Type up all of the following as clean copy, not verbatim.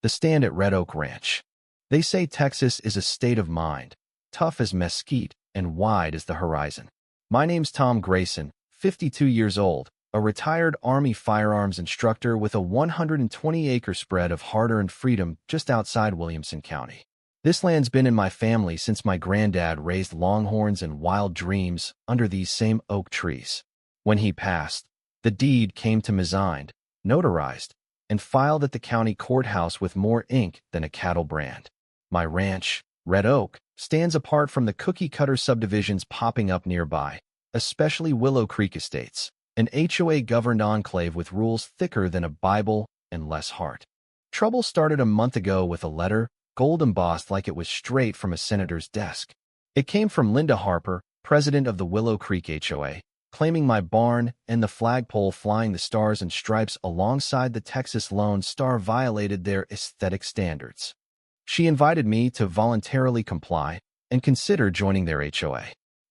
The stand at Red Oak Ranch. They say Texas is a state of mind, tough as mesquite and wide as the horizon. My name's Tom Grayson, 52 years old, a retired Army firearms instructor with a 120-acre spread of hard-earned freedom just outside Williamson County. This land's been in my family since my granddad raised longhorns and wild dreams under these same oak trees. When he passed, the deed came to me signed, notarized, and filed at the county courthouse with more ink than a cattle brand. My ranch, Red Oak, stands apart from the cookie-cutter subdivisions popping up nearby, especially Willow Creek Estates, an HOA-governed enclave with rules thicker than a Bible and less heart. Trouble started a month ago with a letter, gold embossed like it was straight from a senator's desk. It came from Linda Harper, president of the Willow Creek HOA, claiming my barn and the flagpole flying the stars and stripes alongside the Texas Lone Star violated their aesthetic standards. She invited me to voluntarily comply and consider joining their HOA.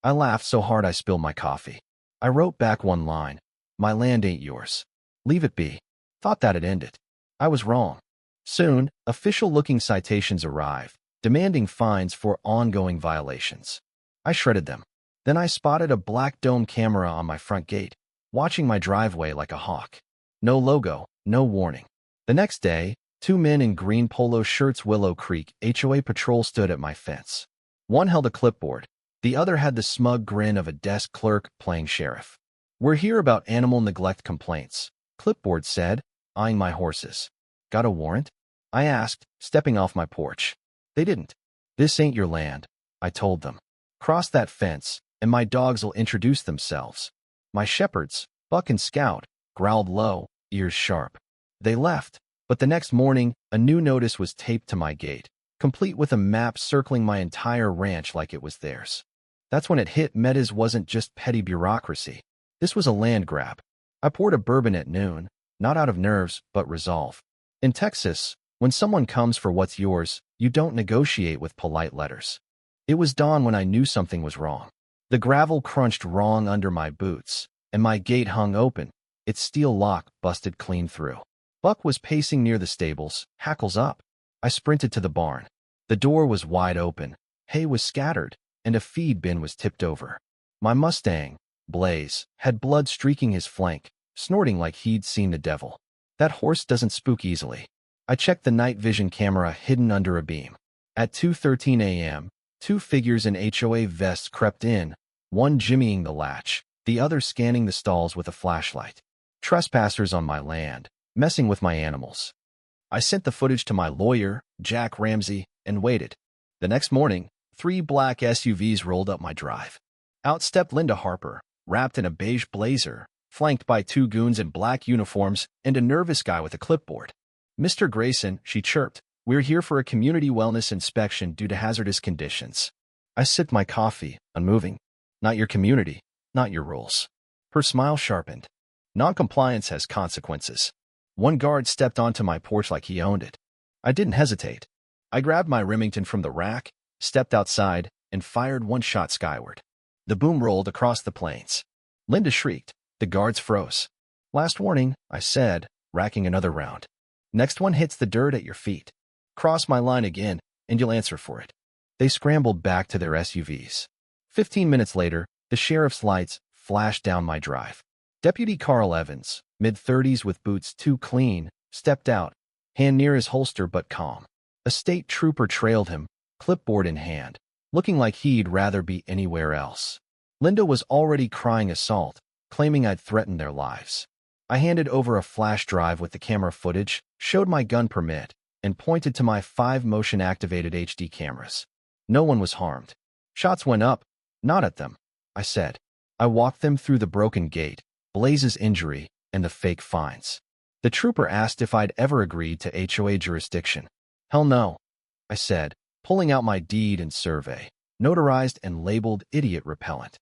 I laughed so hard I spilled my coffee. I wrote back one line, "My land ain't yours. Leave it be." Thought that'd end it. I was wrong. Soon, official-looking citations arrived, demanding fines for ongoing violations. I shredded them. Then I spotted a black dome camera on my front gate, watching my driveway like a hawk. No logo, no warning. The next day, two men in green polo shirts Willow Creek HOA patrol stood at my fence. One held a clipboard. The other had the smug grin of a desk clerk playing sheriff. "We're here about animal neglect complaints," clipboard said, eyeing my horses. "Got a warrant?" I asked, stepping off my porch. They didn't. "This ain't your land," I told them. "Cross that fence, and my dogs'll introduce themselves." My shepherds, Buck and Scout, growled low, ears sharp. They left, but the next morning, a new notice was taped to my gate, complete with a map circling my entire ranch like it was theirs. That's when it hit me this wasn't just petty bureaucracy. This was a land grab. I poured a bourbon at noon, not out of nerves, but resolve. In Texas, when someone comes for what's yours, you don't negotiate with polite letters. It was dawn when I knew something was wrong. The gravel crunched wrong under my boots, and my gate hung open, its steel lock busted clean through. Buck was pacing near the stables, hackles up. I sprinted to the barn. The door was wide open, hay was scattered, and a feed bin was tipped over. My Mustang, Blaze, had blood streaking his flank, snorting like he'd seen the devil. That horse doesn't spook easily. I checked the night vision camera hidden under a beam. At 2:13 a.m., two figures in HOA vests crept in, one jimmying the latch, the other scanning the stalls with a flashlight. Trespassers on my land, messing with my animals. I sent the footage to my lawyer, Jack Ramsey, and waited. The next morning, 3 black SUVs rolled up my drive. Out stepped Linda Harper, wrapped in a beige blazer, flanked by 2 goons in black uniforms and a nervous guy with a clipboard. "Mr. Grayson," she chirped, "we're here for a community wellness inspection due to hazardous conditions." I sipped my coffee, unmoving. "Not your community, not your rules." Her smile sharpened. "Noncompliance has consequences." One guard stepped onto my porch like he owned it. I didn't hesitate. I grabbed my Remington from the rack, stepped outside, and fired one shot skyward. The boom rolled across the plains. Linda shrieked. The guards froze. "Last warning," I said, racking another round. "Next one hits the dirt at your feet. Cross my line again, and you'll answer for it." They scrambled back to their SUVs. 15 minutes later, the sheriff's lights flashed down my drive. Deputy Carl Evans, mid-30s with boots too clean, stepped out, hand near his holster but calm. A state trooper trailed him, clipboard in hand, looking like he'd rather be anywhere else. Linda was already crying assault, claiming I'd threatened their lives. I handed over a flash drive with the camera footage, showed my gun permit, and pointed to my 5 motion-activated HD cameras. No one was harmed. Shots went up, not at them, I said. I walked them through the broken gate, Blaze's injury, and the fake fines. The trooper asked if I'd ever agreed to HOA jurisdiction. "Hell no," I said, pulling out my deed and survey, notarized and labeled idiot repellent.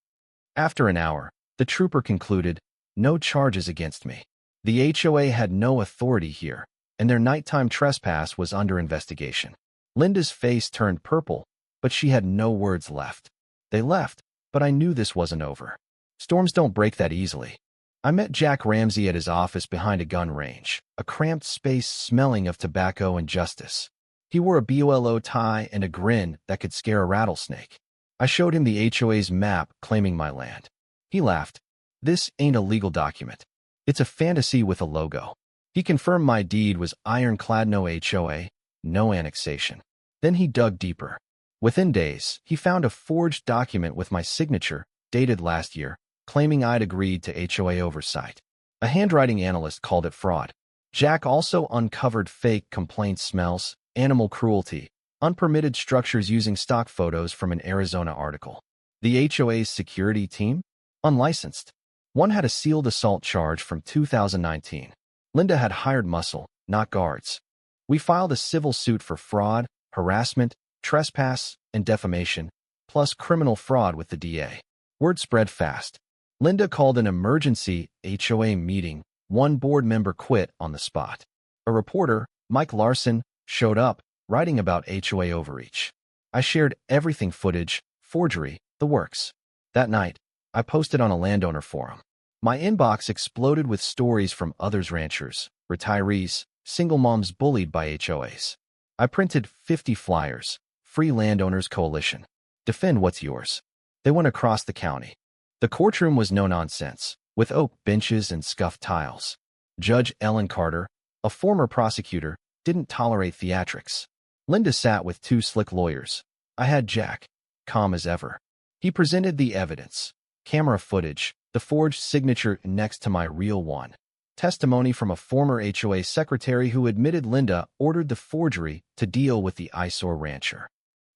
After an hour, the trooper concluded, no charges against me. The HOA had no authority here, and their nighttime trespass was under investigation. Linda's face turned purple, but she had no words left. They left, but I knew this wasn't over. Storms don't break that easily. I met Jack Ramsey at his office behind a gun range, a cramped space smelling of tobacco and justice. He wore a BOLO tie and a grin that could scare a rattlesnake. I showed him the HOA's map claiming my land. He laughed. This ain't a legal document. It's a fantasy with a logo. He confirmed my deed was ironclad, no HOA, no annexation. Then he dug deeper. Within days, he found a forged document with my signature, dated last year, claiming I'd agreed to HOA oversight. A handwriting analyst called it fraud. Jack also uncovered fake complaint smells, animal cruelty, unpermitted structures using stock photos from an Arizona article. The HOA's security team? Unlicensed. One had a sealed assault charge from 2019. Linda had hired muscle, not guards. We filed a civil suit for fraud, harassment, trespass, and defamation, plus criminal fraud with the DA. Word spread fast. Linda called an emergency HOA meeting. One board member quit on the spot. A reporter, Mike Larson, showed up, writing about HOA overreach. I shared everything: footage, forgery, the works. That night, I posted on a landowner forum. My inbox exploded with stories from others: ranchers, retirees, single moms bullied by HOAs. I printed 50 flyers. Free Landowners Coalition. Defend what's yours. They went across the county. The courtroom was no nonsense, with oak benches and scuffed tiles. Judge Ellen Carter, a former prosecutor, didn't tolerate theatrics. Linda sat with two slick lawyers. I had Jack, calm as ever. He presented the evidence: camera footage, the forged signature next to my real one, testimony from a former HOA secretary who admitted Linda ordered the forgery to deal with the eyesore rancher.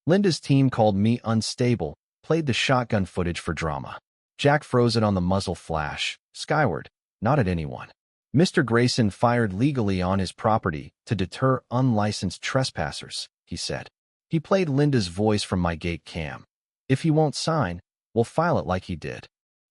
Linda's team called me unstable, played the shotgun footage for drama. Jack froze it on the muzzle flash, skyward, not at anyone. Mr. Grayson fired legally on his property to deter unlicensed trespassers, he said. He played Linda's voice from my gate cam. If he won't sign, we'll file it like he did.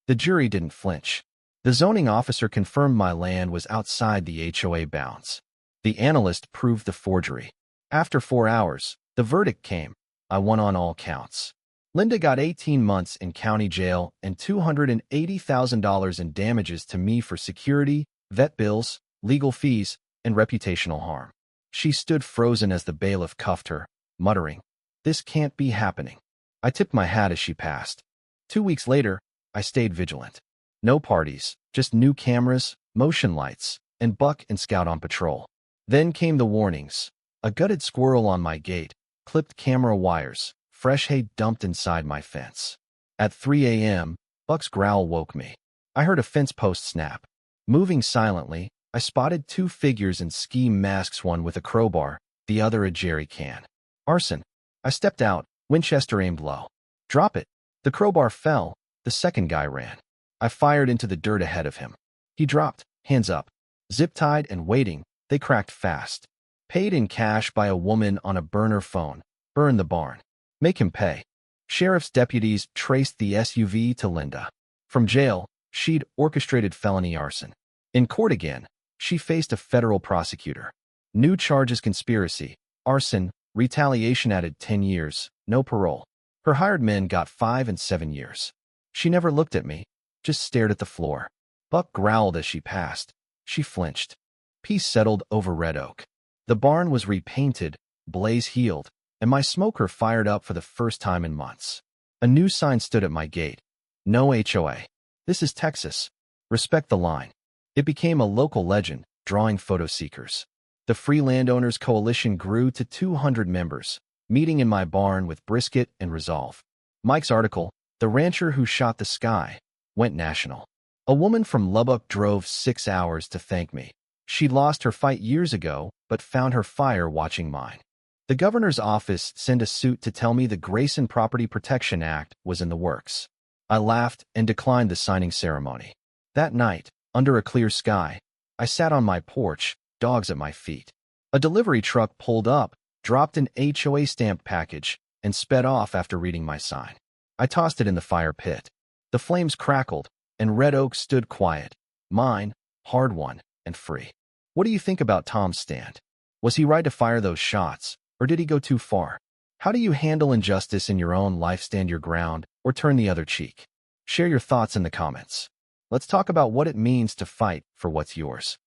The jury didn't flinch. The zoning officer confirmed my land was outside the HOA bounds. The analyst proved the forgery. After 4 hours, the verdict came. I won on all counts. Linda got 18 months in county jail and $280,000 in damages to me for security, vet bills, legal fees, and reputational harm. She stood frozen as the bailiff cuffed her, muttering, "This can't be happening." I tipped my hat as she passed. 2 weeks later, I stayed vigilant. No parties, just new cameras, motion lights, and Buck and Scout on patrol. Then came the warnings. A gutted squirrel on my gate, clipped camera wires, fresh hay dumped inside my fence. At 3 a.m., Buck's growl woke me. I heard a fence post snap. Moving silently, I spotted 2 figures in ski masks, one with a crowbar, the other a jerry can. Arson. I stepped out, Winchester aimed low. Drop it. The crowbar fell. The second guy ran. I fired into the dirt ahead of him. He dropped, hands up. Zip-tied and waiting, they cracked fast. Paid in cash by a woman on a burner phone. Burn the barn. Make him pay. Sheriff's deputies traced the SUV to Linda. From jail, she'd orchestrated felony arson. In court again, she faced a federal prosecutor. New charges: conspiracy, arson, retaliation, added 10 years, no parole. Her hired men got 5 and 7 years. She never looked at me, just stared at the floor. Buck growled as she passed. She flinched. Peace settled over Red Oak. The barn was repainted, blaze healed, and my smoker fired up for the first time in months. A new sign stood at my gate. No HOA. This is Texas. Respect the line. It became a local legend, drawing photo seekers. The Free Landowners Coalition grew to 200 members, meeting in my barn with brisket and resolve. Mike's article, "The Rancher Who Shot the Sky," went national. A woman from Lubbock drove 6 hours to thank me. She'd lost her fight years ago, but found her fire watching mine. The governor's office sent a suit to tell me the Grayson Property Protection Act was in the works. I laughed and declined the signing ceremony. That night, under a clear sky, I sat on my porch, dogs at my feet. A delivery truck pulled up, dropped an HOA stamped package, and sped off after reading my sign. I tossed it in the fire pit. The flames crackled, and Red Oak stood quiet. Mine, hard won, and free. What do you think about Tom's stand? Was he right to fire those shots, or did he go too far? How do you handle injustice in your own life? Stand your ground, or turn the other cheek? Share your thoughts in the comments. let's talk about what it means to fight for what's yours.